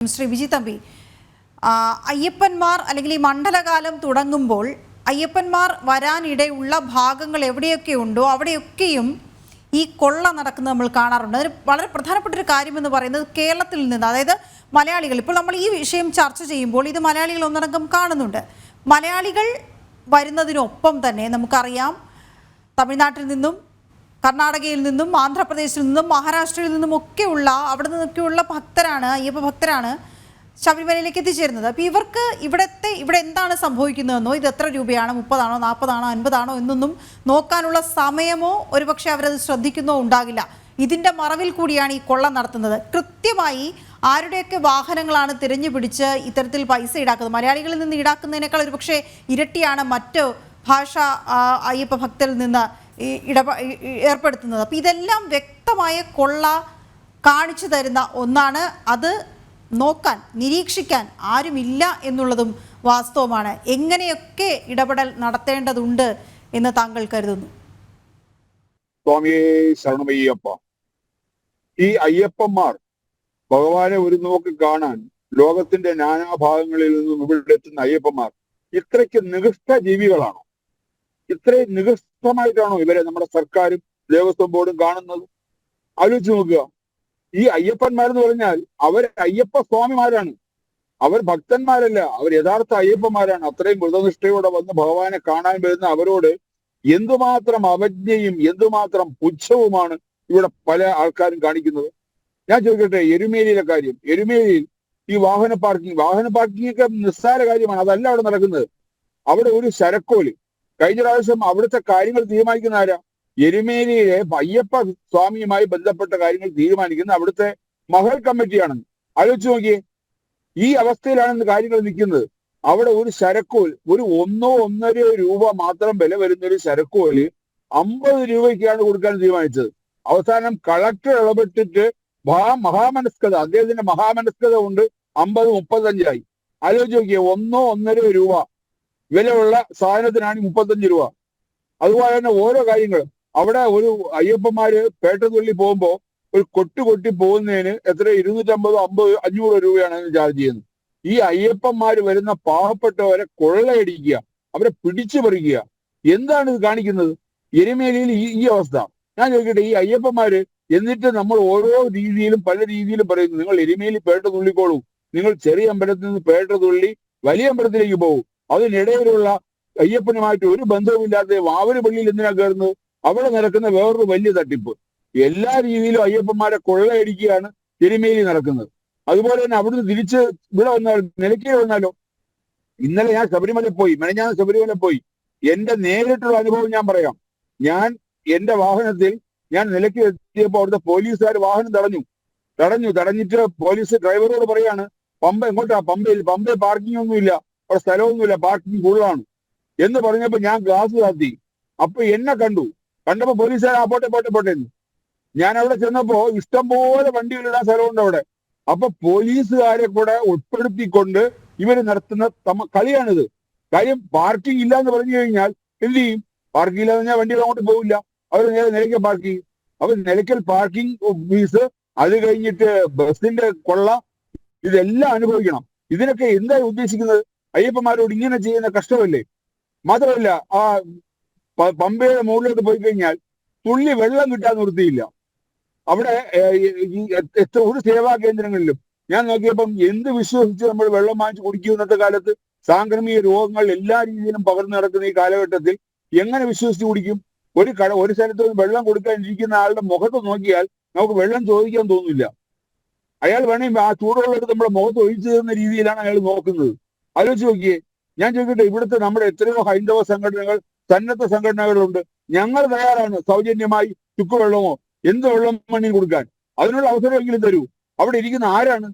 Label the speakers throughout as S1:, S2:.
S1: ശ്രീ വിജി തമ്പി, അയ്യപ്പന്മാർ അല്ലെങ്കിൽ ഈ മണ്ഡലകാലം തുടങ്ങുമ്പോൾ അയ്യപ്പന്മാർ വരാനിടയുള്ള ഭാഗങ്ങൾ എവിടെയൊക്കെ ഉണ്ടോ അവിടെയൊക്കെയും ഈ കൊള്ള നടക്കുന്നത് നമ്മൾ കാണാറുണ്ട്. അതിന് വളരെ പ്രധാനപ്പെട്ട ഒരു കാര്യമെന്ന് പറയുന്നത് കേരളത്തിൽ നിന്ന്, അതായത് മലയാളികൾ, ഇപ്പോൾ നമ്മൾ ഈ വിഷയം ചർച്ച ചെയ്യുമ്പോൾ ഇത് മലയാളികൾ ഒന്നടങ്കം കാണുന്നുണ്ട്. മലയാളികൾ വരുന്നതിനൊപ്പം തന്നെ നമുക്കറിയാം തമിഴ്നാട്ടിൽ നിന്നും കർണാടകയിൽ നിന്നും ആന്ധ്രാപ്രദേശിൽ നിന്നും മഹാരാഷ്ട്രയിൽ നിന്നും ഒക്കെയുള്ള അവിടെ നിന്നൊക്കെയുള്ള ഭക്തരാണ്, അയ്യപ്പ ഭക്തരാണ് ശബരിമലയിലേക്ക് എത്തിച്ചേരുന്നത്. അപ്പോൾ ഇവിടെ എന്താണ് സംഭവിക്കുന്നതെന്നോ ഇത് എത്ര രൂപയാണ്, 30 ആണോ 40 ആണോ 50 ആണോ എന്നൊന്നും നോക്കാനുള്ള സമയമോ ഒരുപക്ഷെ അവരത് ശ്രദ്ധിക്കുന്നോ ഉണ്ടാകില്ല. ഇതിൻ്റെ മറവിൽ കൂടിയാണ് ഈ കൊള്ള നടത്തുന്നത്. കൃത്യമായി ആരുടെയൊക്കെ വാഹനങ്ങളാണ് തിരഞ്ഞു പിടിച്ച് ഇത്തരത്തിൽ പൈസ ഈടാക്കുന്നത്. മലയാളികളിൽ നിന്ന് ഈടാക്കുന്നതിനേക്കാൾ ഒരുപക്ഷെ ഇരട്ടിയാണ് മറ്റ് ഭാഷ അയ്യപ്പ ഭക്തരിൽ നിന്ന് ഏർപ്പെടുത്തുന്നത്. അപ്പോൾ ഇതെല്ലാം വ്യക്തമായ കൊള്ള കാണിച്ചു തരുന്ന ഒന്നാണ്. അത് നോക്കാൻ, നിരീക്ഷിക്കാൻ ആരുമില്ല എന്നുള്ളതും വാസ്തവമാണ്. എങ്ങനെയൊക്കെ ഇടപെടൽ നടത്തേണ്ടതുണ്ട് എന്ന് താങ്കൾ കരുതുന്നു?
S2: സ്വാമിയെ ശരണമയ്യപ്പ. ഈ അയ്യപ്പന്മാർ ഭഗവാനെ ഒരു നോക്ക് കാണാൻ ലോകത്തിന്റെ നാനാഭാഗങ്ങളിൽ നിന്നും ഇവിടെ എത്തുന്ന അയ്യപ്പന്മാർ ഇത്രയ്ക്ക് നികൃഷ്ട ജീവികളാണോ? ഇത്രയും നികൃഷ്ടമായിട്ടാണോ ഇവരെ നമ്മുടെ സർക്കാരും ദേവസ്വം ബോർഡും കാണുന്നത്? ആലോചിച്ച് നോക്കുക. ഈ അയ്യപ്പന്മാരെന്ന് പറഞ്ഞാൽ അവർ അയ്യപ്പ സ്വാമിമാരാണ്, അവർ ഭക്തന്മാരല്ല, അവർ യഥാർത്ഥ അയ്യപ്പന്മാരാണ്. അത്രയും വ്രതനിഷ്ഠയോടെ വന്ന് ഭഗവാനെ കാണാൻ വരുന്ന അവരോട് എന്തുമാത്രം അവജ്ഞയും എന്തുമാത്രം പുച്ഛവുമാണ് ഇവിടെ പല ആൾക്കാരും കാണിക്കുന്നത്. ഞാൻ ചോദിക്കട്ടെ, എരുമേലിയിലെ കാര്യം. എരുമേലിയിൽ ഈ വാഹന പാർക്കിംഗ് ഒക്കെ നിസ്സാര കാര്യമാണ്, അതല്ല അവിടെ നടക്കുന്നത്. അവിടെ ഒരു ശരക്കോല്, കഴിഞ്ഞ പ്രാവശ്യം അവിടുത്തെ കാര്യങ്ങൾ തീരുമാനിക്കുന്ന ആരാ? എരുമേലിയിലെ അയ്യപ്പ സ്വാമിയുമായി ബന്ധപ്പെട്ട കാര്യങ്ങൾ തീരുമാനിക്കുന്ന അവിടുത്തെ മഹൽ കമ്മിറ്റിയാണെന്ന്. ആലോചിച്ച് നോക്കിയേ, ഈ അവസ്ഥയിലാണ് കാര്യങ്ങൾ നിൽക്കുന്നത്. അവിടെ ഒരു ശരക്കോൽ, ഒരു 1-1.5 രൂപ മാത്രം വില വരുന്ന ഒരു ശരക്കോല് 50 രൂപയ്ക്കാണ് കൊടുക്കാൻ തീരുമാനിച്ചത്. അവസാനം കളക്ടർ ഇടപെട്ടിട്ട് മഹാമനസ്കത, അദ്ദേഹത്തിന്റെ മഹാമനസ്കത കൊണ്ട് 50-35 ആലോചിച്ച് നോക്കിയേ, 1-1.5 രൂപ വിലയുള്ള സാധനത്തിനാണ് 35 രൂപ. അതുപോലെ തന്നെ ഓരോ കാര്യങ്ങളും അവിടെ ഒരു അയ്യപ്പന്മാര് പേട്ടതുള്ളി പോകുമ്പോ ഒരു കൊട്ടി പോകുന്നതിന് എത്ര 250-500 രൂപയാണ് ചാർജ് ചെയ്യുന്നത്. ഈ അയ്യപ്പന്മാര് വരുന്ന പാവപ്പെട്ടവരെ കൊള്ളയടിക്കുക, അവരെ പിടിച്ചു പറിക്കുക. എന്താണ് ഇത് കാണിക്കുന്നത്? എരുമേലിയിൽ ഈ അവസ്ഥ. ഞാൻ ചോദിക്കട്ടെ, ഈ അയ്യപ്പന്മാര് എന്നിട്ട് നമ്മൾ ഓരോ രീതിയിലും പല രീതിയിലും പറയുന്നു, നിങ്ങൾ എരുമേലി പേട്ട തുള്ളിക്കോളൂ, നിങ്ങൾ ചെറിയ അമ്പലത്തിൽ നിന്ന് പേട്ട തുള്ളി വലിയ അമ്പലത്തിലേക്ക് പോകും. അതിനിടയിലുള്ള അയ്യപ്പനുമായിട്ട് ഒരു ബന്ധവുമില്ലാത്ത വാവര് പള്ളിയിൽ എന്തിനാ കയറുന്നത്? അവിടെ നടക്കുന്ന വേറൊരു വലിയ തട്ടിപ്പ്. എല്ലാ രീതിയിലും അയ്യപ്പന്മാരെ കൊള്ളയടിക്കുകയാണ് എരുമേലി നടക്കുന്നത്. അതുപോലെ തന്നെ അവിടുന്ന് തിരിച്ച് ഇവിടെ വന്നാൽ നിലയ്ക്കൽ വന്നാലോ? ഇന്നലെ ഞാൻ ശബരിമല പോയി, മെനഞ്ഞാന്ന് ശബരിമല പോയി. എന്റെ നേരിട്ടുള്ള അനുഭവം ഞാൻ പറയാം. ഞാൻ എന്റെ വാഹനത്തിൽ ഞാൻ നിലയ്ക്ക് എത്തിയപ്പോൾ അവിടുത്തെ പോലീസുകാർ വാഹനം തടഞ്ഞിട്ട് പോലീസ് ഡ്രൈവറോട് പറയാണ്, പമ്പ എങ്ങോട്ടാ? പമ്പയിൽ പാർക്കിംഗ് ഒന്നുമില്ല, അവിടെ സ്ഥലമൊന്നുമില്ല, പാർക്കിംഗ് കൂടുതലാണ് എന്ന് പറഞ്ഞപ്പോ ഞാൻ ഗ്ലാസ് താത്തി. അപ്പൊ എന്നെ കണ്ടപ്പോ പോലീസുകാർ പോട്ടെ എന്ന്. ഞാൻ അവിടെ ചെന്നപ്പോ ഇഷ്ടംപോലെ വണ്ടികളിടാൻ സ്ഥലമുണ്ട് അവിടെ. അപ്പൊ പോലീസുകാരെ കൂടെ ഉൾപ്പെടുത്തിക്കൊണ്ട് ഇവര് നടത്തുന്ന കളിയാണിത്. കാര്യം പാർക്കിംഗ് ഇല്ല എന്ന് പറഞ്ഞു കഴിഞ്ഞാൽ എന്ത് ചെയ്യും? പാർക്കിംഗ് ഇല്ലാന്ന് പറഞ്ഞാൽ വണ്ടികൾ അങ്ങോട്ട് പോകില്ല, അവർ നേരെ നിലയ്ക്കൽ പാർക്ക് ചെയ്യും. അവർ നിലയ്ക്കൽ പാർക്കിംഗ് ഫീസ്, അത് കഴിഞ്ഞിട്ട് ബസിന്റെ കൊള്ള, ഇതെല്ലാം അനുഭവിക്കണം. ഇതിനൊക്കെ എന്താ ഉദ്ദേശിക്കുന്നത്? അയ്യപ്പന്മാരോട് ഇങ്ങനെ ചെയ്യുന്ന കഷ്ടമല്ലേ? മാത്രമല്ല, ആ പമ്പയുടെ മുകളിലോട്ട് പോയി കഴിഞ്ഞാൽ തുള്ളി വെള്ളം കിട്ടാൻ നിർത്തിയില്ല. അവിടെ ഒരു സേവാ കേന്ദ്രങ്ങളിലും ഞാൻ നോക്കിയപ്പം എന്ത് വിശ്വസിച്ച് നമ്മൾ വെള്ളം വാങ്ങിച്ച് കുടിക്കും? ഇന്നത്തെ കാലത്ത് സാംക്രമിക രോഗങ്ങൾ എല്ലാ രീതിയിലും പകർന്നു നടക്കുന്ന ഈ കാലഘട്ടത്തിൽ എങ്ങനെ വിശ്വസിച്ച് കുടിക്കും? ഒരു സ്ഥലത്ത് വെള്ളം കൊടുക്കാനിരിക്കുന്ന ആളുടെ മുഖത്ത് നോക്കിയാൽ നമുക്ക് വെള്ളം ചോദിക്കാൻ തോന്നില്ല. അയാൾ വേണമെങ്കിൽ ആ ചൂടുവെള്ളമെടുത്ത് നമ്മുടെ മുഖത്ത് ഒഴിച്ചു തരുന്ന രീതിയിലാണ് അയാൾ നോക്കുന്നത്. ആലോചിച്ച് നോക്കിയേ. ഞാൻ ചോദിക്കട്ടെ, ഇവിടുത്തെ നമ്മുടെ എത്രയോ ഹൈന്ദവ സംഘടനകൾ, സന്നദ്ധ സംഘടനകളുണ്ട്. ഞങ്ങൾ തയ്യാറാണ് സൗജന്യമായി ചുക്കുവെള്ളമോ എന്ത് വെള്ളം വേണമെങ്കിൽ കൊടുക്കാൻ. അതിനുള്ള അവസരമെങ്കിലും തരൂ. അവിടെ ഇരിക്കുന്ന ആരാണ്?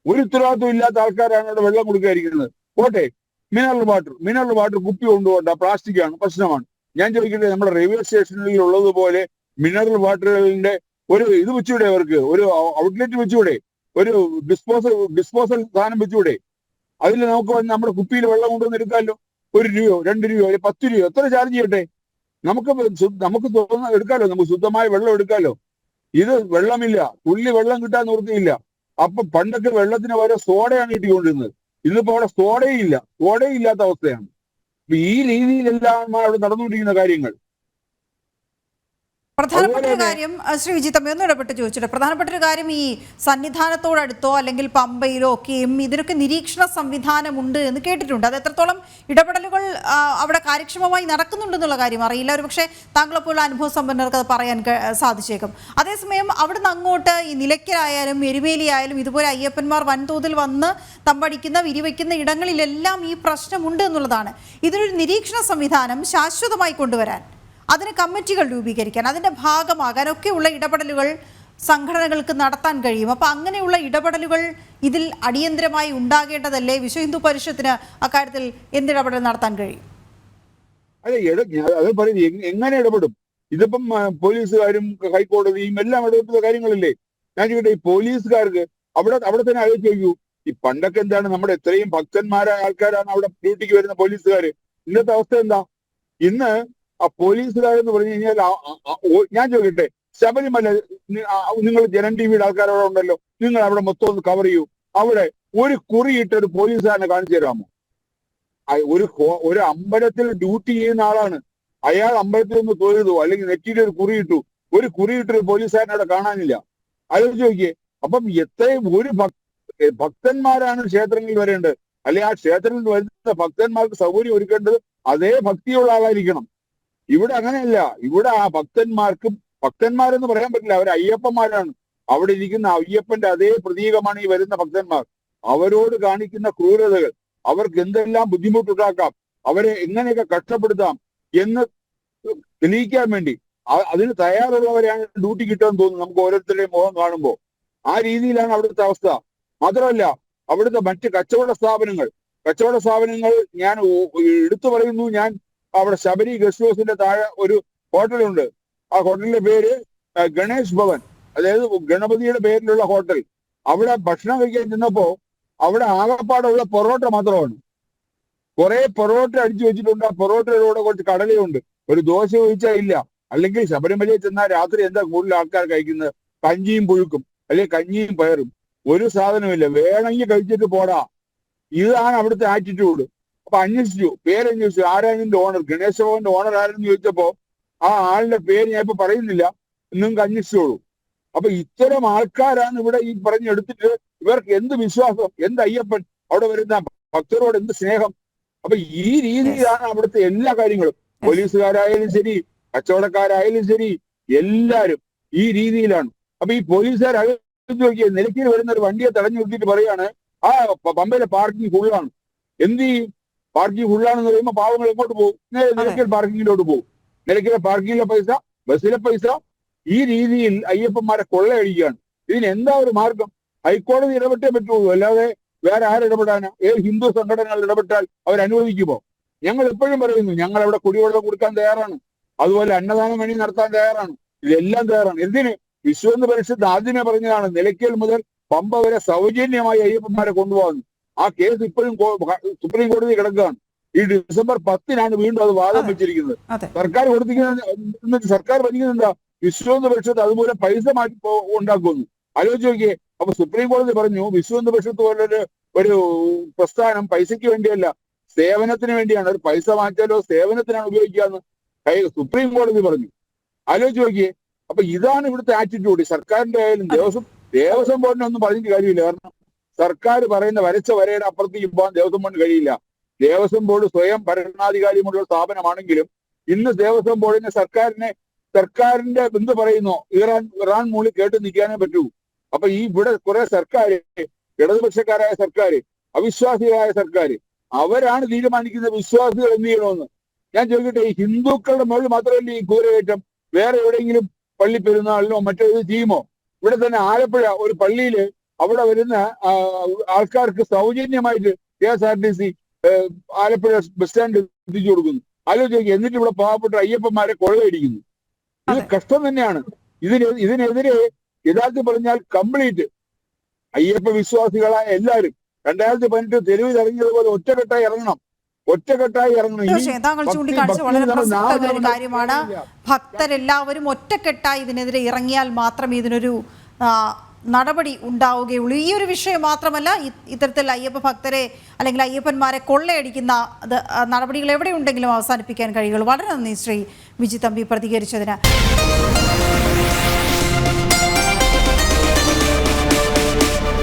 S2: ഒരു ഉത്തരവാദിത്വം ഇല്ലാത്ത ആൾക്കാരാണ് അവിടെ വെള്ളം കൊടുക്കാതിരിക്കുന്നത്. പോട്ടെ, മിനറൽ വാട്ടർ കുപ്പി കൊണ്ടുപോകണ്ട, പ്ലാസ്റ്റിക് ആണ്, പ്രശ്നമാണ്. ഞാൻ ചോദിക്കട്ടെ, നമ്മുടെ റെയിൽവേ സ്റ്റേഷനിൽ ഉള്ളതുപോലെ മിനറൽ വാട്ടറിന്റെ ഒരു ഇത് വെച്ചുകൂടെ? അവർക്ക് ഒരു ഔട്ട്ലെറ്റ് വെച്ചുകൂടെ? ഒരു ഡിസ്പോസൽ സാധനം വെച്ചുകൂടെ? അതിൽ നമുക്ക് വന്ന് നമ്മുടെ കുപ്പിയിൽ വെള്ളം കൊണ്ടുവന്ന് എടുക്കാമല്ലോ. 1 രൂപയോ 2 രൂപയോ 10 രൂപയോ എത്ര ചാർജ് ചെയ്യട്ടെ? നമുക്ക് എടുക്കാമല്ലോ, നമുക്ക് ശുദ്ധമായ വെള്ളം എടുക്കാമല്ലോ. ഇത് വെള്ളമില്ല, തുള്ളി വെള്ളം കിട്ടാൻ നിർത്തിയില്ല. അപ്പൊ പണ്ടൊക്കെ വെള്ളത്തിന് പകരം സോഡയാണ് കിട്ടിക്കൊണ്ടിരുന്നത്. ഇന്നിപ്പോ അവിടെ സോഡയില്ലാത്ത അവസ്ഥയാണ്. അപ്പൊ ഈ രീതിയിലെല്ലാം അവിടെ നടന്നുകൊണ്ടിരിക്കുന്ന കാര്യങ്ങൾ.
S1: പ്രധാനപ്പെട്ട ഒരു കാര്യം ശ്രീ വിജിത്തമ്മ ഒന്ന് ഇടപെട്ട് ചോദിച്ചിട്ട്, പ്രധാനപ്പെട്ട ഒരു കാര്യം ഈ സന്നിധാനത്തോടടുത്തോ അല്ലെങ്കിൽ പമ്പയിലോ ഒക്കെയും ഇതിനൊക്കെ നിരീക്ഷണ സംവിധാനമുണ്ട് എന്ന് കേട്ടിട്ടുണ്ട്. അത് എത്രത്തോളം ഇടപെടലുകൾ അവിടെ കാര്യക്ഷമമായി നടക്കുന്നുണ്ടെന്നുള്ള കാര്യം അറിയില്ല. ഒരു പക്ഷേ താങ്കളെപ്പോലുള്ള അനുഭവ സമ്പന്നർക്ക് അത് പറയാൻ സാധിച്ചേക്കും. അതേസമയം അവിടുന്ന് അങ്ങോട്ട് ഈ നിലയ്ക്കലായാലും എരുമേലിയായാലും ഇതുപോലെ അയ്യപ്പന്മാർ വൻതോതിൽ വന്ന് തമ്പടിക്കുന്ന വിരിവയ്ക്കുന്ന ഇടങ്ങളിലെല്ലാം ഈ പ്രശ്നമുണ്ട് എന്നുള്ളതാണ്. ഇതിനൊരു നിരീക്ഷണ സംവിധാനം ശാശ്വതമായി കൊണ്ടുവരാൻ, അതിന് കമ്മിറ്റികൾ രൂപീകരിക്കാൻ, അതിൻ്റെ ഭാഗമാകാനൊക്കെയുള്ള ഇടപെടലുകൾ സംഘടനകൾക്ക് നടത്താൻ കഴിയും. അപ്പം അങ്ങനെയുള്ള ഇടപെടലുകൾ ഇതിൽ അടിയന്തരമായി ഉണ്ടാകേണ്ടതല്ലേ? വിശ്വ ഹിന്ദു പരിഷത്തിന് അക്കാര്യത്തിൽ എന്തിടപെടൽ നടത്താൻ കഴിയും?
S2: അതെ, അത് പറയും എങ്ങനെ ഇടപെടും? ഇതിപ്പം പോലീസുകാരും ഹൈക്കോടതിയും എല്ലാം ഇടപെടുന്ന കാര്യങ്ങളല്ലേ. ഞാൻ ചോദിക്കട്ടെ, ഈ പോലീസുകാർക്ക് അവിടെ തന്നെ ആലോചിച്ച് നോക്കൂ. ഈ പണ്ടൊക്കെ എന്താണ്, നമ്മുടെ എത്രയും ഭക്തന്മാരായ ആൾക്കാരാണ് അവിടെ ഡ്യൂട്ടിക്ക് വരുന്ന പോലീസുകാര്. ഇന്നത്തെ അവസ്ഥ എന്താ? ഇന്ന് ആ പോലീസുകാരെന്ന് പറഞ്ഞു കഴിഞ്ഞാൽ ഞാൻ ചോദിക്കട്ടെ, ശബരിമല നിങ്ങൾ ജനൻ ടിവിയുടെ ആൾക്കാരവിടെ ഉണ്ടല്ലോ, നിങ്ങൾ അവിടെ മൊത്തം ഒന്ന് കവർ ചെയ്യൂ. അവിടെ ഒരു കുറിയിട്ട ഒരു പോലീസുകാരനെ കാണിച്ചു തരാമോ? ഒരു അമ്പലത്തിൽ ഡ്യൂട്ടി ചെയ്യുന്ന ആളാണ് അയാൾ. അമ്പലത്തിൽ ഒന്ന് തൊഴുതു അല്ലെങ്കിൽ നെറ്റിയിൽ ഒരു കുറിയിട്ടു, ഒരു കുറിയിട്ടൊരു പോലീസുകാരനെ അവിടെ കാണാനില്ല. ആലോചിച്ച് നോക്കിയേ. അപ്പം എത്രയും ഒരു ഭക്തന്മാരാണ് ക്ഷേത്രങ്ങളിൽ വരേണ്ടത്, അല്ലെങ്കിൽ ആ ക്ഷേത്രങ്ങളിൽ വരുന്ന ഭക്തന്മാർക്ക് സൗകര്യം ഒരുക്കേണ്ടത് അതേ ഭക്തിയുള്ള ആളായിരിക്കണം. ഇവിടെ അങ്ങനെയല്ല. ഇവിടെ ആ ഭക്തന്മാരെന്ന് പറയാൻ പറ്റില്ല, അവർ അയ്യപ്പന്മാരാണ്. അവിടെ ഇരിക്കുന്ന അയ്യപ്പന്റെ അതേ പ്രതീകമാണ് ഈ വരുന്ന ഭക്തന്മാർ. അവരോട് കാണിക്കുന്ന ക്രൂരതകൾ, അവർക്ക് എന്തെല്ലാം ബുദ്ധിമുട്ടുണ്ടാക്കാം, അവരെ എങ്ങനെയൊക്കെ കഷ്ടപ്പെടുത്താം എന്ന് തെളിയിക്കാൻ വേണ്ടി അതിന് തയ്യാറുള്ളവരെയാണ് ഡ്യൂട്ടി കിട്ടുമെന്ന് തോന്നുന്നു നമുക്ക് ഓരോരുത്തരുടെയും മുഖം കാണുമ്പോൾ. ആ രീതിയിലാണ് അവിടുത്തെ അവസ്ഥ. മാത്രമല്ല അവിടുത്തെ മറ്റ് കച്ചവട സ്ഥാപനങ്ങൾ ഞാൻ എടുത്തു പറയുന്നു. ഞാൻ അവിടെ ശബരി ഗസ്റ്റ് ഹൗസിന്റെ താഴെ ഒരു ഹോട്ടലുണ്ട്. ആ ഹോട്ടലിന്റെ പേര് ഗണേഷ് ഭവൻ, അതായത് ഗണപതിയുടെ പേരിലുള്ള ഹോട്ടൽ. അവിടെ ഭക്ഷണം കഴിക്കാൻ ചെന്നപ്പോ അവിടെ ആകപ്പാടുള്ള പൊറോട്ട മാത്രമാണ്. കുറെ പൊറോട്ട അടിച്ചു വെച്ചിട്ടുണ്ട്. ആ പൊറോട്ടയുടെ കൂടെ കുറച്ച് കടലയുണ്ട്. ഒരു ദോശ ഒഴിച്ചാൽ ഇല്ല. അല്ലെങ്കിൽ ശബരിമലയിൽ ചെന്നാൽ രാത്രി എന്താ കൂടുതൽ ആൾക്കാർ കഴിക്കുന്നത്? കഞ്ഞിയും പുഴുക്കും, അല്ലെങ്കിൽ കഞ്ഞിയും പയറും. ഒരു സാധനമില്ല, വേണമെങ്കിൽ കഴിച്ചിട്ട് പോടാ. ഇതാണ് അവിടുത്തെ ആറ്റിറ്റ്യൂഡ്. അപ്പൊ അന്വേഷിച്ചു, പേരന്വേഷിച്ചു, ആരാണ് ഇതിന്റെ ഓണർ, ഗണേശ ഭവന്റെ ഓണർ ആരെന്ന് ചോദിച്ചപ്പോ ആ ആളിന്റെ പേര് ഞാൻ ഇപ്പൊ പറയുന്നില്ല, നിങ്ങൾക്ക് അന്വേഷിച്ചോളൂ. അപ്പൊ ഇത്തരം ആൾക്കാരാണ് ഇവിടെ ഈ പറഞ്ഞെടുത്തിട്ട് ഇവർക്ക് എന്ത് വിശ്വാസം, എന്ത് അയ്യപ്പൻ, അവിടെ വരുന്ന ഭക്തരോട് എന്ത് സ്നേഹം. അപ്പൊ ഈ രീതിയിലാണ് അവിടുത്തെ എല്ലാ കാര്യങ്ങളും. പോലീസുകാരായാലും ശരി, കച്ചവടക്കാരായാലും ശരി, എല്ലാരും ഈ രീതിയിലാണ്. അപ്പൊ ഈ പോലീസുകാർ നോക്കിയ നിലയ്ക്കൽ വരുന്ന ഒരു വണ്ടിയെ തടഞ്ഞു നിർത്തിയിട്ട് പറയാണ് ആ പമ്പയിലെ പാർക്കിംഗ് ഫുള്ളാണ്. എന്ത് ചെയ്യും? പാർക്കിംഗ് ഫുള്ളാണെന്ന് പറയുമ്പോൾ പാവങ്ങൾ എങ്ങോട്ട് പോകും? നേരെ നിലയ്ക്കൽ പാർക്കിങ്ങിലോട്ട് പോകും. നിലയ്ക്കലെ പാർക്കിങ്ങിലെ പൈസ, ബസ്സിലെ പൈസ, ഈ രീതിയിൽ അയ്യപ്പന്മാരെ കൊള്ളയടിക്കുകയാണ്. ഇതിന് എന്താ ഒരു മാർഗം? ഹൈക്കോടതി ഇടപെട്ടേ പറ്റുള്ളൂ, അല്ലാതെ വേറെ ആരിടപെടാനാ? ഏത് ഹിന്ദു സംഘടനകൾ ഇടപെട്ടാൽ അവരനുവദിക്കുമോ? ഞങ്ങൾ എപ്പോഴും പറയുന്നു, ഞങ്ങൾ അവിടെ കുടിവെള്ളം കൊടുക്കാൻ തയ്യാറാണ്, അതുപോലെ അന്നദാനം വേണ്ടി നടത്താൻ തയ്യാറാണ്, ഇതെല്ലാം തയ്യാറാണ്. എന്തിന്? വിശ്വ ഹിന്ദു പരിഷത്ത് ആദ്യമേ പറഞ്ഞതാണ് നിലയ്ക്കൽ മുതൽ പമ്പ വരെ സൗജന്യമായി അയ്യപ്പന്മാരെ കൊണ്ടുപോകുന്നു. ആ കേസ് ഇപ്പോഴും സുപ്രീം കോടതി കിടക്കുകയാണ്. ഈ ഡിസംബർ 10-നാണ് വീണ്ടും അത് വാദം വെച്ചിരിക്കുന്നത്. സർക്കാർ കൊടുത്തിരിക്കുന്നത്, സർക്കാർ പറഞ്ഞിരിക്കുന്നത് എന്താ? വിശ്വ ഹിന്ദു പരിഷത്ത് അതുപോലെ പൈസ മാറ്റി ഉണ്ടാക്കുന്നു. ആലോചിച്ച് നോക്കിയേ. അപ്പൊ സുപ്രീം കോടതി പറഞ്ഞു വിശ്വ ഹിന്ദു പരിഷത്ത് പോലൊരു ഒരു പ്രസ്ഥാനം പൈസയ്ക്ക് വേണ്ടിയല്ല, സേവനത്തിന് വേണ്ടിയാണ്. ഒരു പൈസ മാറ്റാലോ സേവനത്തിനാണ് ഉപയോഗിക്കാന്ന് സുപ്രീം കോടതി പറഞ്ഞു. ആലോചിച്ച് നോക്കിയേ. അപ്പൊ ഇതാണ് ഇവിടുത്തെ ആറ്റിറ്റ്യൂഡ്. സർക്കാരിന്റെ ആയാലും ദേവസ്വം ബോർഡിനെ ഒന്നും പറഞ്ഞിട്ട് കാര്യമില്ല. കാരണം സർക്കാർ പറയുന്ന വരച്ച വരയുടെ അപ്പുറത്തേക്ക് പോകാൻ ദേവസ്വം ബോർഡിന് കഴിയില്ല. ദേവസ്വം ബോർഡ് സ്വയം ഭരണാധികാരിയുമുള്ള സ്ഥാപനമാണെങ്കിലും ഇന്ന് ദേവസ്വം ബോർഡിനെ സർക്കാരിന്റെ എന്ത് പറയുന്നു ഇറാൻ മൂളി കേട്ട് നിൽക്കാനേ പറ്റൂ. അപ്പൊ ഈ ഇവിടെ കുറെ സർക്കാർ, ഇടതുപക്ഷക്കാരായ സർക്കാർ, അവിശ്വാസികളായ സർക്കാർ, അവരാണ് തീരുമാനിക്കുന്ന വിശ്വാസികൾ എന്ത് ചെയ്യണമെന്ന്. ഞാൻ ചോദിക്കട്ടെ, ഈ ഹിന്ദുക്കളുടെ മുകളിൽ മാത്രമല്ല ഈ കൂരകയറ്റം? വേറെ എവിടെയെങ്കിലും പള്ളി പെരുന്നാളിനോ മറ്റേത് ചെയ്യുമോ? ഇവിടെ തന്നെ ആലപ്പുഴ ഒരു പള്ളിയില് അവിടെ വരുന്ന ആൾക്കാർക്ക് സൗജന്യമായിട്ട് KSRTC ആലപ്പുഴ ബസ് സ്റ്റാൻഡ് എത്തിച്ചു കൊടുക്കുന്നു. ആലോചിക്കുക. എന്നിട്ട് ഇവിടെ പാവപ്പെട്ട അയ്യപ്പന്മാരെ കൊള്ളയടിക്കുന്നു. ഇത് കഷ്ടം തന്നെയാണ്. ഇതിനെതിരെ യഥാർത്ഥത്തിൽ പറഞ്ഞാൽ കംപ്ലീറ്റ് അയ്യപ്പ വിശ്വാസികളായ എല്ലാവരും 2018 തെരുവിൽ ഇറങ്ങിയതുപോലെ ഒറ്റക്കെട്ടായി ഇറങ്ങണം.
S1: താങ്കൾ ചൂണ്ടിക്കാണിച്ച വളരെ പ്രസക്തമായ ഒരു കാര്യമാണ്. ഭക്തരെല്ലാവരും ഒറ്റക്കെട്ടായി ഇതിനെതിരെ ഇറങ്ങിയാൽ മാത്രമേ ഇതിനൊരു നടപടി ഉണ്ടാവുകയുള്ളൂ. ഈ ഒരു വിഷയം മാത്രമല്ല, ഇത്തരത്തിൽ അയ്യപ്പ ഭക്തരെ അല്ലെങ്കിൽ അയ്യപ്പന്മാരെ കൊള്ളയടിക്കുന്ന നടപടികൾ എവിടെയുണ്ടെങ്കിലും അവസാനിപ്പിക്കാൻ കഴിയുള്ളൂ. വളരെ നന്ദി ശ്രീ വിജി തമ്പി പ്രതികരിച്ചതിന്.